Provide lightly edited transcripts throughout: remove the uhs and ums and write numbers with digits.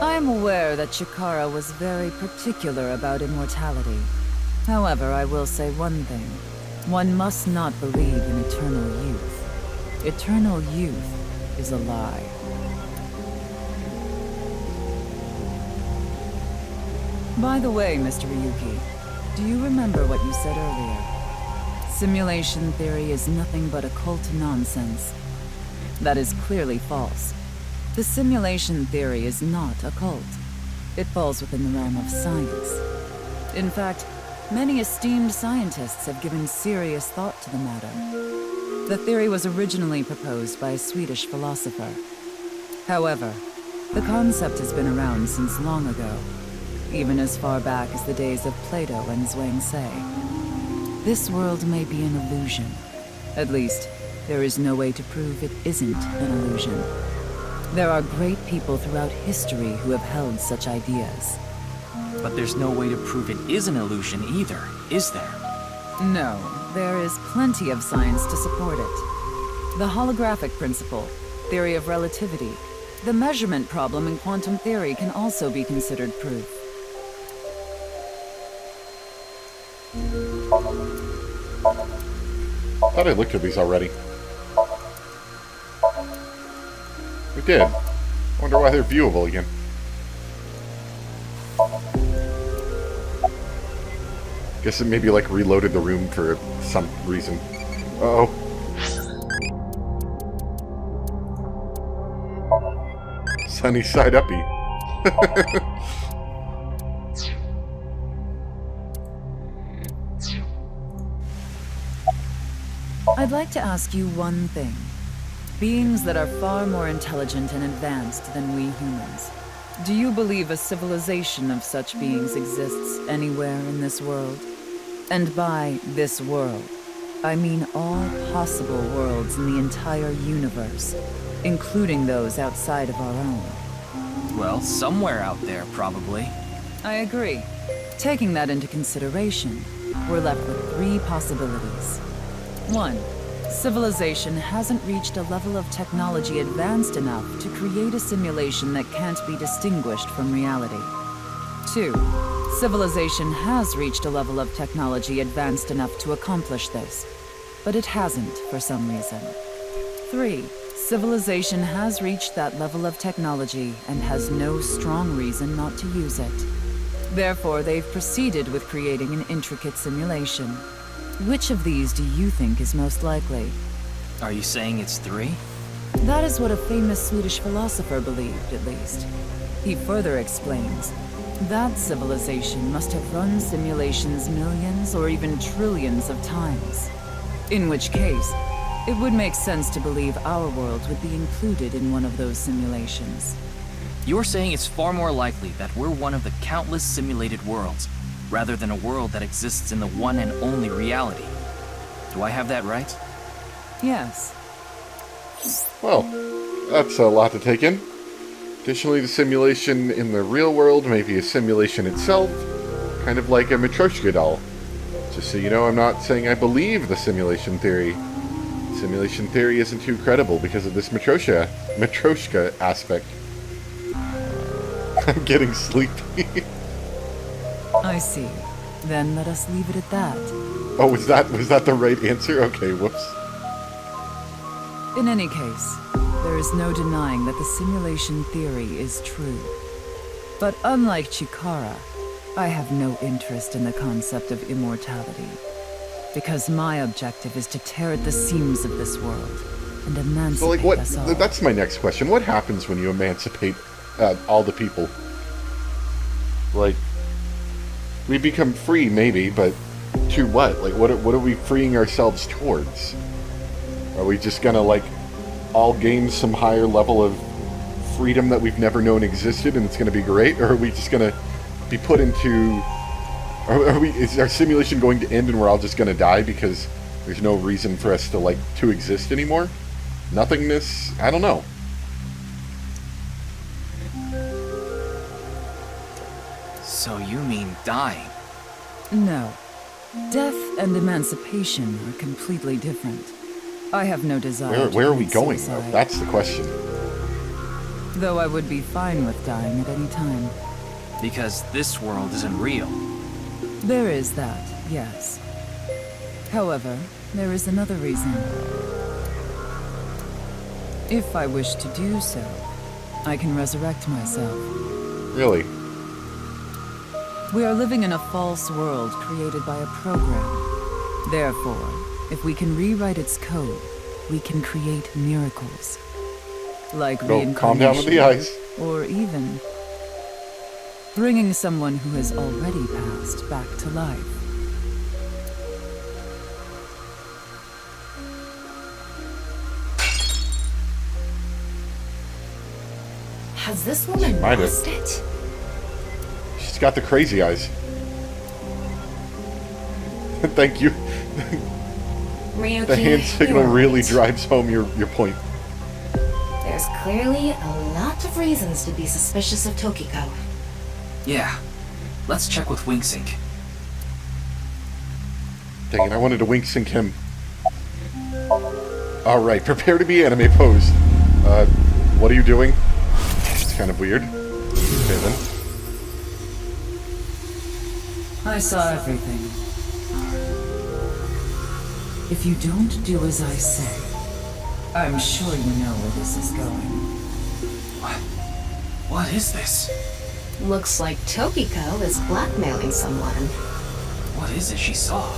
I'm aware that Chikara was very particular about immortality. However, I will say one thing. One must not believe in eternal youth. Eternal youth is a lie. By the way, Mr. Ryuki, do you remember what you said earlier? Simulation theory is nothing but occult nonsense. That is clearly false. The simulation theory is not occult. It falls within the realm of science. In fact, many esteemed scientists have given serious thought to the matter. The theory was originally proposed by a Swedish philosopher. However, the concept has been around since long ago, even as far back as the days of Plato and Zhuangzi. This world may be an illusion. At least, there is no way to prove it isn't an illusion. There are great people throughout history who have held such ideas. But there's no way to prove it is an illusion either, is there? No, there is plenty of science to support it. The holographic principle, theory of relativity, the measurement problem in quantum theory can also be considered proof. Thought I looked at these already. We did. Wonder why they're viewable again. Guess it maybe like reloaded the room for some reason. Uh-oh. Sunny side uppy. I'd like to ask you one thing. Beings that are far more intelligent and advanced than we humans. Do you believe a civilization of such beings exists anywhere in this world? And by this world, I mean all possible worlds in the entire universe, including those outside of our own. Well, somewhere out there, probably. I agree. Taking that into consideration, we're left with three possibilities. 1. Civilization hasn't reached a level of technology advanced enough to create a simulation that can't be distinguished from reality. 2. Civilization has reached a level of technology advanced enough to accomplish this, but it hasn't for some reason. 3. Civilization has reached that level of technology and has no strong reason not to use it. Therefore, they've proceeded with creating an intricate simulation. Which of these do you think is most likely? Are you saying it's 3? That is what a famous Swedish philosopher believed, at least. He further explains, that civilization must have run simulations millions or even trillions of times. In which case, it would make sense to believe our world would be included in one of those simulations. You're saying it's far more likely that we're one of the countless simulated worlds, rather than a world that exists in the one and only reality. Do I have that right? Yes. Well, that's a lot to take in. Additionally, the simulation in the real world may be a simulation itself, kind of like a Matryoshka doll. Just so you know, I'm not saying I believe the simulation theory. Simulation theory isn't too credible because of this Matryoshka aspect. I'm getting sleepy. I see. Then let us leave it at that. Oh, was that the right answer? Okay, whoops. In any case, there is no denying that the simulation theory is true. But unlike Chikara, I have no interest in the concept of immortality. Because my objective is to tear at the seams of this world and emancipate So, like, what? us all. That's my next question. What happens when you emancipate all the people? Like, we become free, maybe, but to what? Like, what are we freeing ourselves towards? Are we just gonna, like, all gain some higher level of freedom that we've never known existed and it's gonna be great? Or are we just gonna be put into... is our simulation going to end and we're all just gonna die because there's no reason for us to, like, to exist anymore? Nothingness? I don't know. So you mean dying? No. Death and emancipation are completely different. I have no desire Where are to we commit going, though? suicide. That's the question. Though I would be fine with dying at any time. Because this world isn't real. There is that, yes. However, there is another reason. If I wish to do so, I can resurrect myself. Really? We are living in a false world created by a program. Therefore, if we can rewrite its code, we can create miracles. Like Go calm down with the reincarnation, eyes. or even bringing someone who has already passed back to life. Has this woman Might have. lost it? She's got the crazy eyes. Thank you. Ryuki, The hand signal you're really right. drives home your point. There's clearly a lot of reasons to be suspicious of Tokiko. Yeah. Let's check with Wingsync. Dang it, I wanted to wink sync him. Alright, prepare to be anime posed. What are you doing? It's kind of weird. Okay then. I saw everything. If you don't do as I say, I'm sure you know where this is going. What is this? Looks like Tokiko is blackmailing someone. What is it she saw?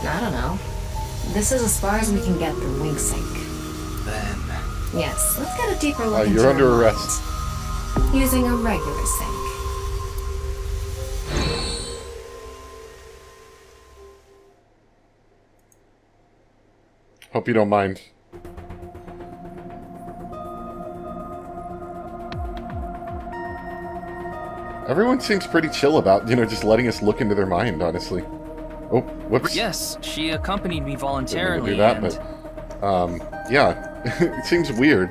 I don't know. This is as far as we can get through WinkSync. Then... Yes, let's get a deeper look into You're her under mind. arrest. Using a regular sync. Hope you don't mind. Everyone seems pretty chill about, just letting us look into their mind, honestly. Oh, whoops. Yes, she accompanied me Didn't voluntarily do that, and... but, yeah, it seems weird.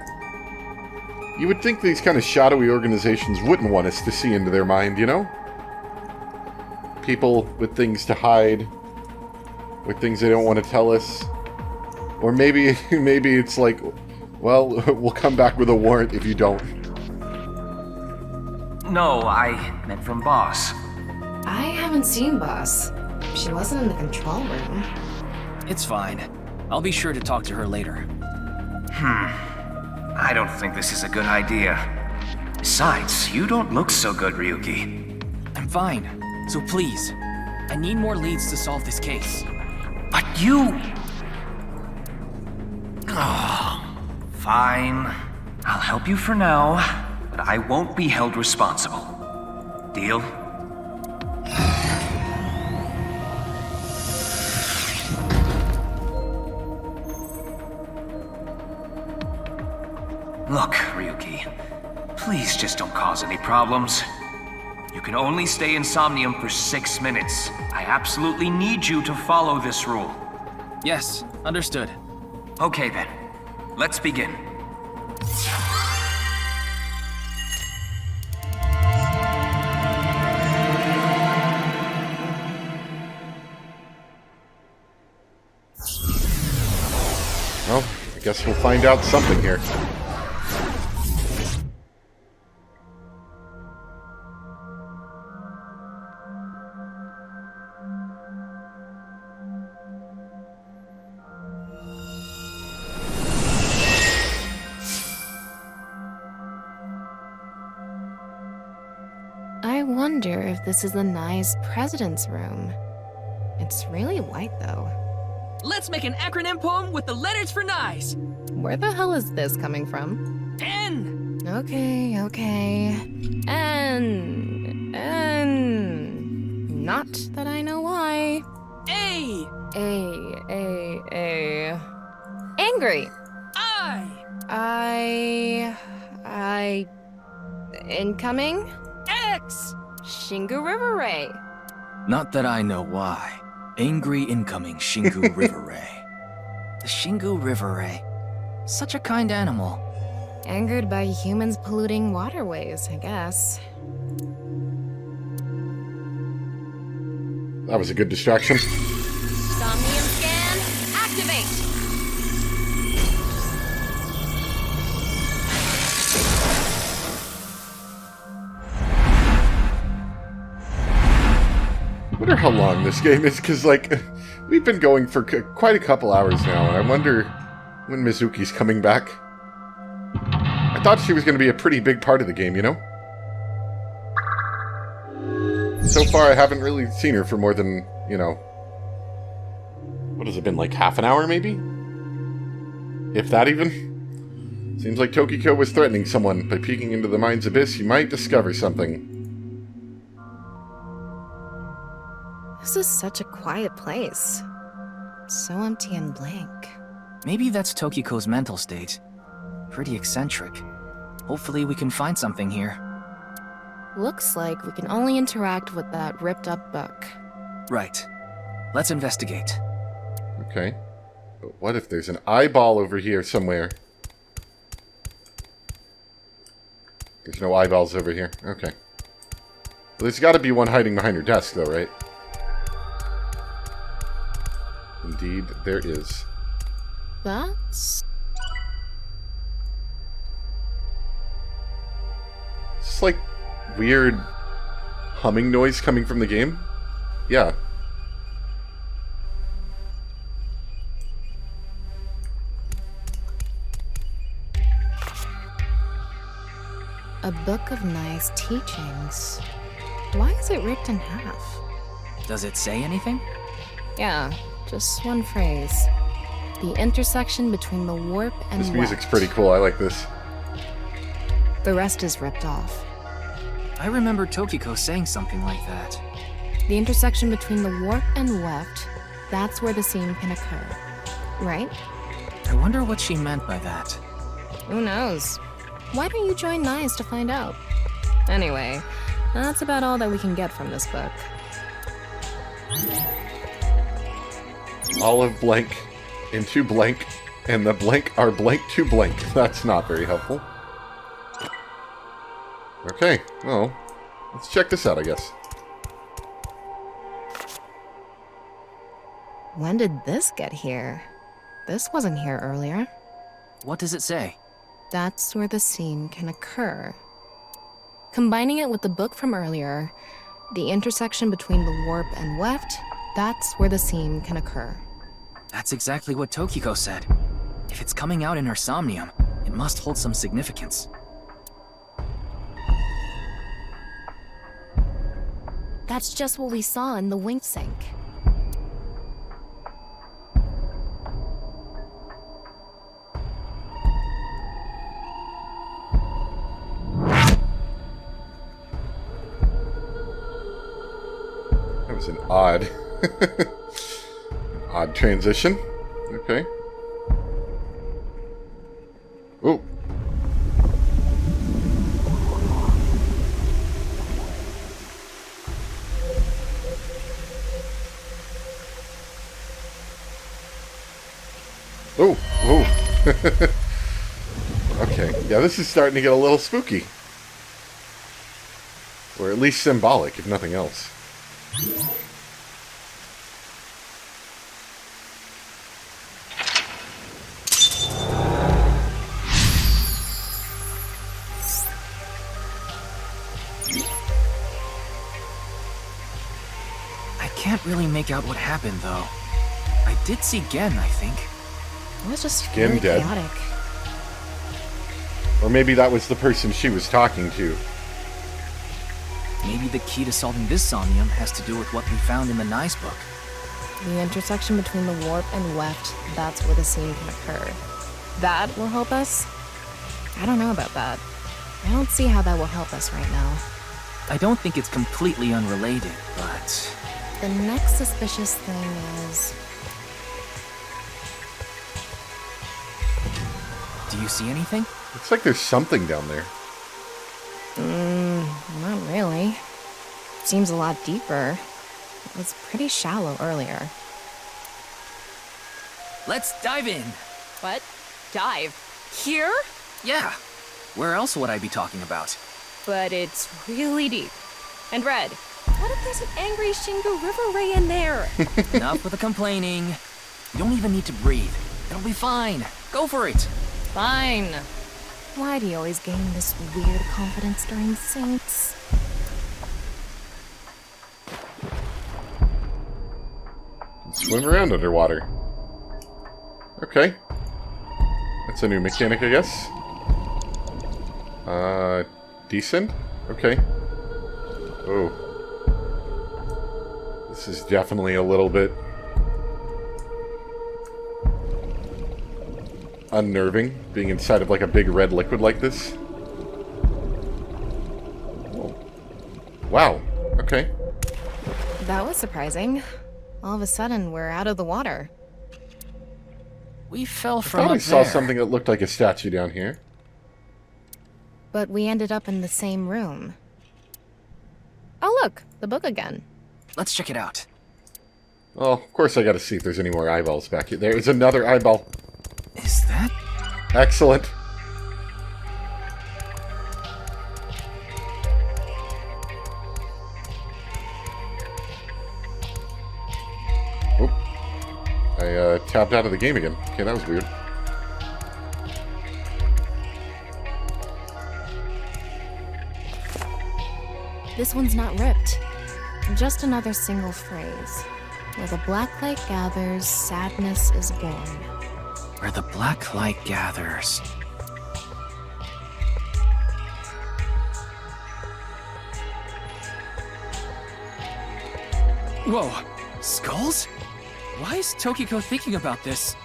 You would think these kind of shadowy organizations wouldn't want us to see into their mind, People with things to hide, with things they don't want to tell us. Or maybe it's like, well, we'll come back with a warrant if you don't. No, I meant from Boss. I haven't seen Boss. She wasn't in the control room. It's fine. I'll be sure to talk to her later. I don't think this is a good idea. Besides, you don't look so good, Ryuki. I'm fine. So please, I need more leads to solve this case. But you... Oh, fine. I'll help you for now, but I won't be held responsible. Deal? Look, Ryuki, please just don't cause any problems. You can only stay in Somnium for 6 minutes. I absolutely need you to follow this rule. Yes, understood. Okay then, let's begin. Well, I guess we'll find out something here. I wonder if this is the Nye's president's room. It's really white, though. Let's make an acronym poem with the letters for Nyes. Where the hell is this coming from? N. Okay. N. Not that I know why. A. A. Angry. I. Incoming? X. Shingu River Ray. Not that I know why. Angry incoming Shingu River Ray. The Shingu River Ray. Such a kind animal. Angered by humans polluting waterways, I guess. That was a good distraction. Somnium scan, activate! wonder how long this game is, because, like, we've been going for quite a couple hours now, and I wonder when Mizuki's coming back. I thought she was going to be a pretty big part of the game, you know? So far, I haven't really seen her for more than, you know... What has it been, like half an hour, maybe? If that even? Seems like Tokiko was threatening someone. By peeking into the mind's abyss, you might discover something. This is such a quiet place. So empty and blank. Maybe that's Tokiko's mental state. Pretty eccentric. Hopefully we can find something here. Looks like we can only interact with that ripped up book. Right. Let's investigate. Okay. But what if there's an eyeball over here somewhere? There's no eyeballs over here. Okay. Well, there's got to be one hiding behind her desk, though, right? Indeed, there is. That's... It's like weird humming noise coming from the game. Yeah. A book of nice teachings. Why is it ripped in half? Does it say anything? Yeah, just one phrase. The intersection between the warp and This music's weft. pretty cool. I like this. The rest is ripped off. I remember Tokiko saying something like that. The intersection between the warp and weft, that's where the seam can occur. Right? I wonder what she meant by that. Who knows? Why don't you join NICE to find out? Anyway, that's about all that we can get from this book. Olive blank into blank, and the blank are blank to blank. That's not very helpful. Okay, well, let's check this out, I guess. When did this get here? This wasn't here earlier. What does it say? That's where the seam can occur. Combining it with the book from earlier, the intersection between the warp and weft, that's where the seam can occur. That's exactly what Tokiko said. If it's coming out in her somnium, it must hold some significance. That's just what we saw in the wink sink. That was an odd... odd transition. Okay. Oh. Oh, oh. Okay, yeah, this is starting to get a little spooky. Or at least symbolic, if nothing else. I can't really make out what happened, though. I did see Gen, I think. It was just Skin really dead. chaotic. Or maybe that was the person she was talking to. Maybe the key to solving this somnium has to do with what we found in the NICE book. The intersection between the warp and weft, that's where the seam can occur. That will help us? I don't know about that. I don't see how that will help us right now. I don't think it's completely unrelated, but... The next suspicious thing is... Do you see anything? Looks like there's something down there. Not really. Seems a lot deeper. It was pretty shallow earlier. Let's dive in! What? Dive? Here? Yeah! Where else would I be talking about? But it's really deep. And Red, what if there's an angry Shingu River Ray in there? Enough with the complaining. You don't even need to breathe. It'll be fine. Go for it. Fine. Why do you always gain this weird confidence during Saints? swim around underwater. Okay. That's a new mechanic, I guess. Decent? Okay. Oh. This is definitely a little bit unnerving, being inside of like a big red liquid like this. Oh. Wow. Okay. That was surprising. All of a sudden, we're out of the water. We fell I from thought I up saw there. something that looked like a statue down here. But we ended up in the same room. Oh look, the book again. Let's check it out. Oh, of course I gotta see if there's any more eyeballs back here. There is another eyeball. Is that... Excellent. Oh. I tapped out of the game again. Okay, that was weird. This one's not ripped. Just another single phrase. Where the black light gathers, sadness is born. Where the black light gathers. Whoa! Skulls? Why is Tokiko thinking about this?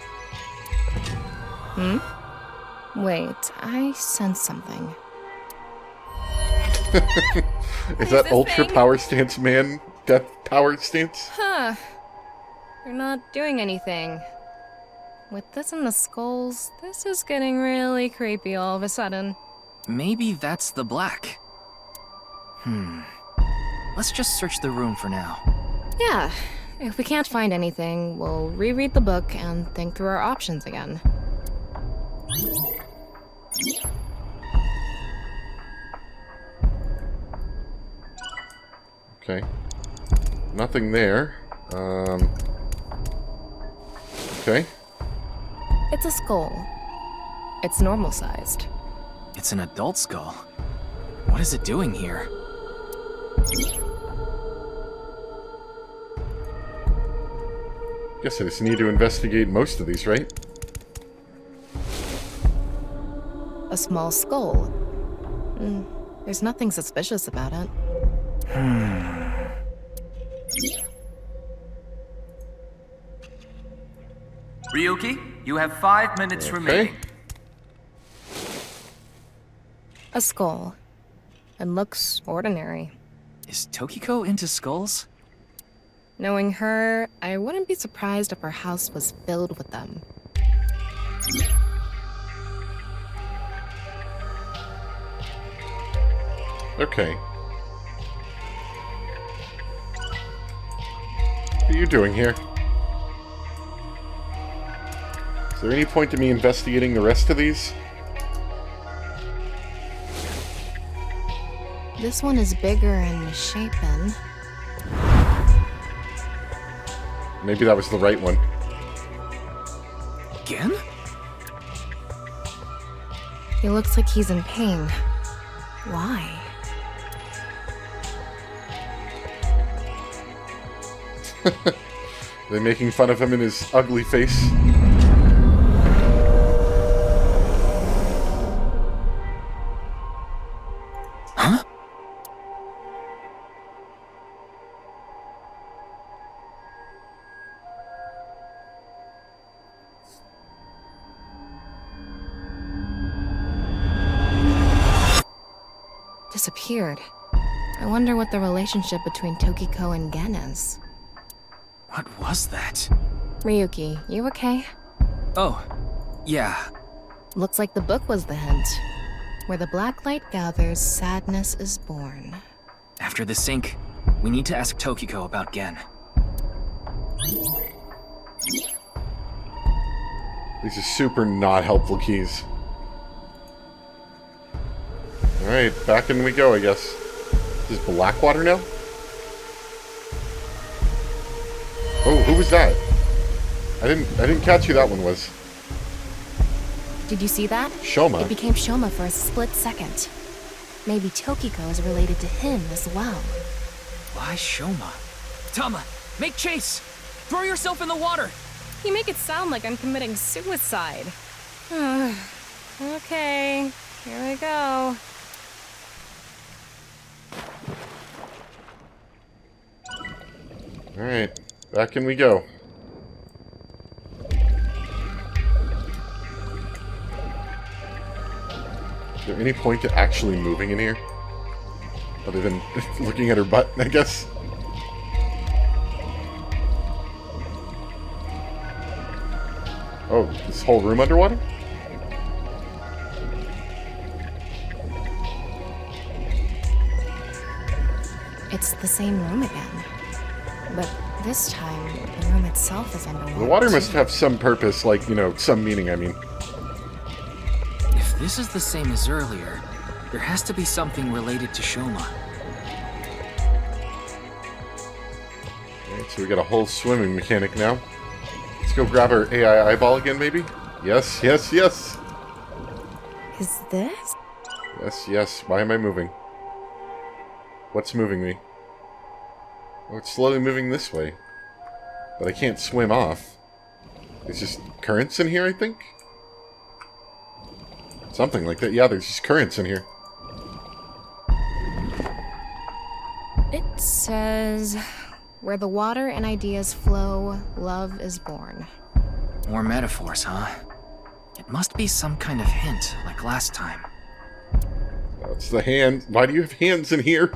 Wait, I sense something. Is that this Ultra thing? Power Stance Man? Death Power Stance? Huh. You're not doing anything. With this and the skulls, this is getting really creepy all of a sudden. Maybe that's the black. Let's just search the room for now. Yeah, if we can't find anything, we'll reread the book and think through our options again. Okay. Nothing there. Okay. It's a skull. It's normal sized. It's an adult skull. What is it doing here? Guess I just need to investigate most of these, right? A small skull. There's nothing suspicious about it. Ryuki, you have 5 minutes remaining. A skull. It looks ordinary. Is Tokiko into skulls? Knowing her, I wouldn't be surprised if her house was filled with them. Okay. What are you doing here? Is there any point to me investigating the rest of these? This one is bigger and misshapen. Maybe that was the right one. Again? He looks like he's in pain. Why? They making fun of him in his ugly face? Huh? Disappeared. I wonder what the relationship between Tokiko and Gen is. What was that? Ryuki, you okay? Oh, yeah. Looks like the book was the hint. Where the black light gathers, sadness is born. After the sync, we need to ask Tokiko about Gen. These are super not helpful keys. Alright, back in we go, I guess. This is Blackwater now? Oh, who was that? I didn't catch who that one was. Did you see that? Shoma. It became Shoma for a split second. Maybe Tokiko is related to him as well. Why Shoma? Tama, make chase! Throw yourself in the water! You make it sound like I'm committing suicide. Okay, here I go. Alright, back in we go. Is there any point to actually moving in here? Other than looking at her butt, I guess? Oh, this whole room underwater? It's the same room again. But this time, the room itself is underwater. The water must too. have some purpose, like, you know, some meaning, I mean. If this is the same as earlier, there has to be something related to Shoma. Alright, so we got a whole swimming mechanic now. Let's go grab our AI eyeball again, maybe? Yes, yes, yes! Is this? Yes, yes. Why am I moving? What's moving me? Oh, it's slowly moving this way. But I can't swim off. There's just currents in here, I think? Something like that. Yeah, there's just currents in here. It says, where the water and ideas flow, love is born. More metaphors, huh? It must be some kind of hint, like last time. Oh, it's the hand. Why do you have hands in here?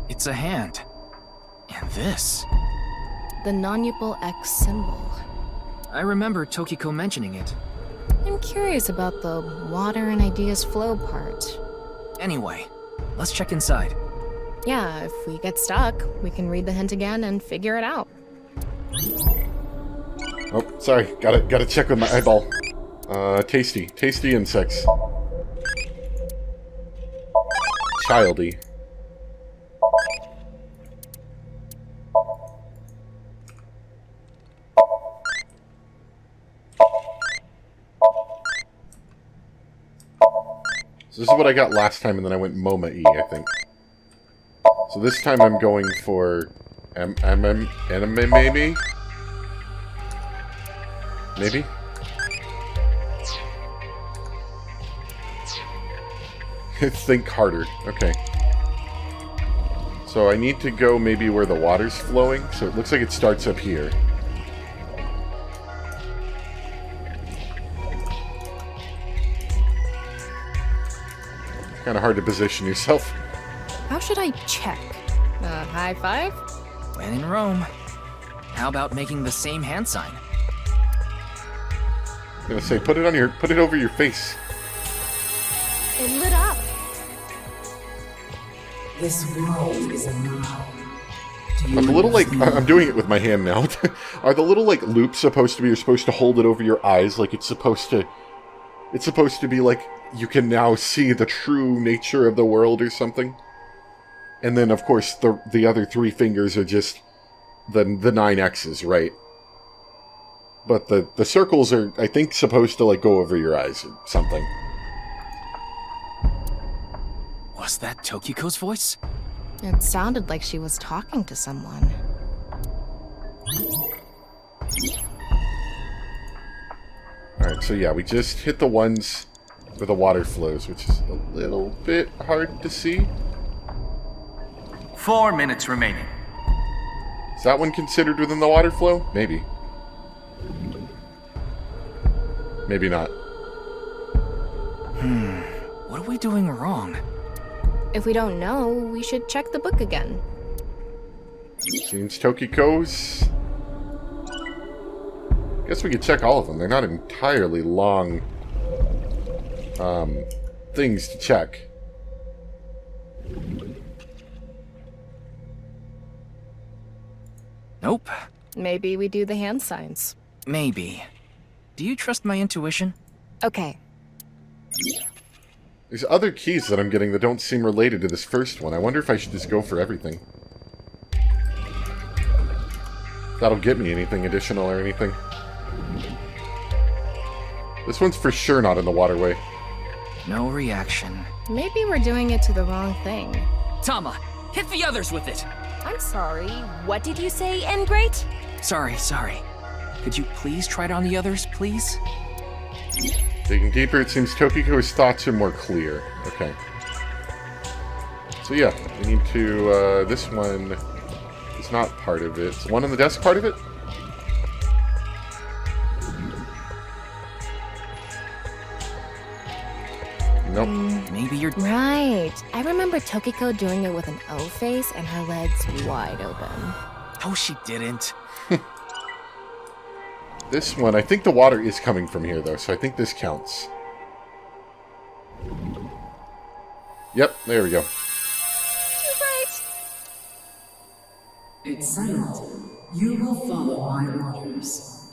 It's a hand. And this. The non-Yupal X symbol. I remember Tokiko mentioning it. I'm curious about the water and ideas flow part. Anyway, let's check inside. Yeah, if we get stuck, we can read the hint again and figure it out. Oh, sorry. Gotta check with my eyeball. Tasty. Tasty insects. Childy. So this is what I got last time, and then I went MoMA-y, I think. So this time I'm going for anime, maybe? Maybe? Think harder. Okay. So I need to go maybe where the water's flowing. So it looks like it starts up here. Kind of hard to position yourself. How should I check? High five? When in Rome. How about making the same hand sign? I'm gonna say, put it over your face. It lit up. This world is a now. Are the little, like, I'm doing it with my hand now. Are the little, like, loops supposed to be, you're supposed to hold it over your eyes, like it's supposed to be like, you can now see the true nature of the world or something? And then, of course, the other three fingers are just the 9 X's, right? But the circles are, I think, supposed to, like, go over your eyes or something. Was that Tokiko's voice? It sounded like she was talking to someone. Alright, so yeah, we just hit the ones where the water flows, which is a little bit hard to see. 4 minutes remaining. Is that one considered within the water flow? Maybe. Maybe not. What are we doing wrong? If we don't know, we should check the book again. Seems Tokiko's. Guess we could check all of them. They're not entirely long things to check. Nope. Maybe we do the hand signs. Maybe. Do you trust my intuition? Okay. There's other keys that I'm getting that don't seem related to this first one. I wonder if I should just go for everything. That'll get me anything additional or anything. This one's for sure not in the waterway. No reaction. Maybe we're doing it to the wrong thing. Tama, hit the others with it! I'm sorry, what did you say, Ingrate? Sorry. Could you please try it on the others, please? Digging deeper, it seems Tokiko's thoughts are more clear. Okay. So yeah, we need to, this one is not part of it. Is the one on the desk part of it? Nope. Maybe you're... Right. I remember Tokiko doing it with an O face and her legs wide open. Oh, she didn't. This one, I think the water is coming from here, though, so I think this counts. Yep, there we go. You're right. It's settled. You will follow my orders.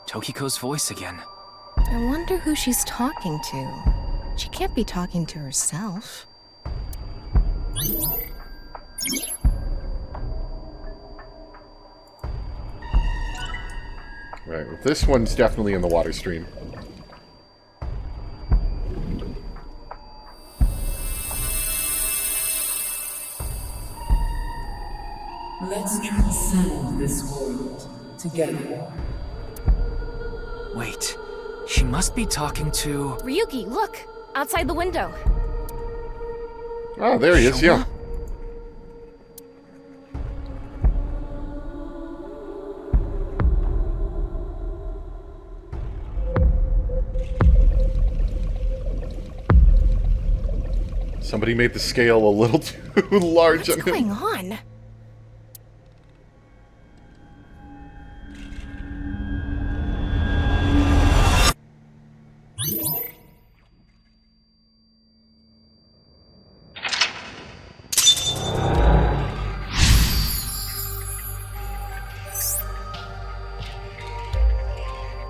Tokiko's voice again. I wonder who she's talking to. She can't be talking to herself. Right, well, this one's definitely in the water stream. Let's transcend this world together. Wait, she must be talking to... Ryuki, look! Outside the window. Oh, there he is, yeah. Shoma? Somebody made the scale a little too large What's on him. going on?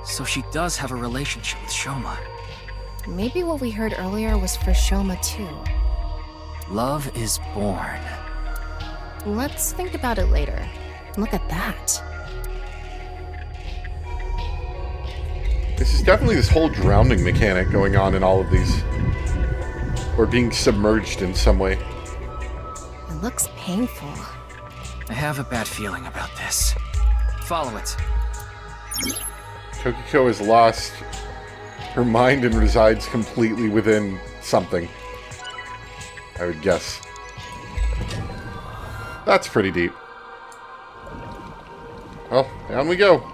So she does have a relationship with Shoma. Maybe what we heard earlier was for Shoma too. Love is born. Let's think about it later. Look at that. This is definitely this whole drowning mechanic going on in all of these. Or being submerged in some way. It looks painful. I have a bad feeling about this. Follow it. Tokiko has lost her mind and resides completely within something. I would guess. That's pretty deep. Well, down we go.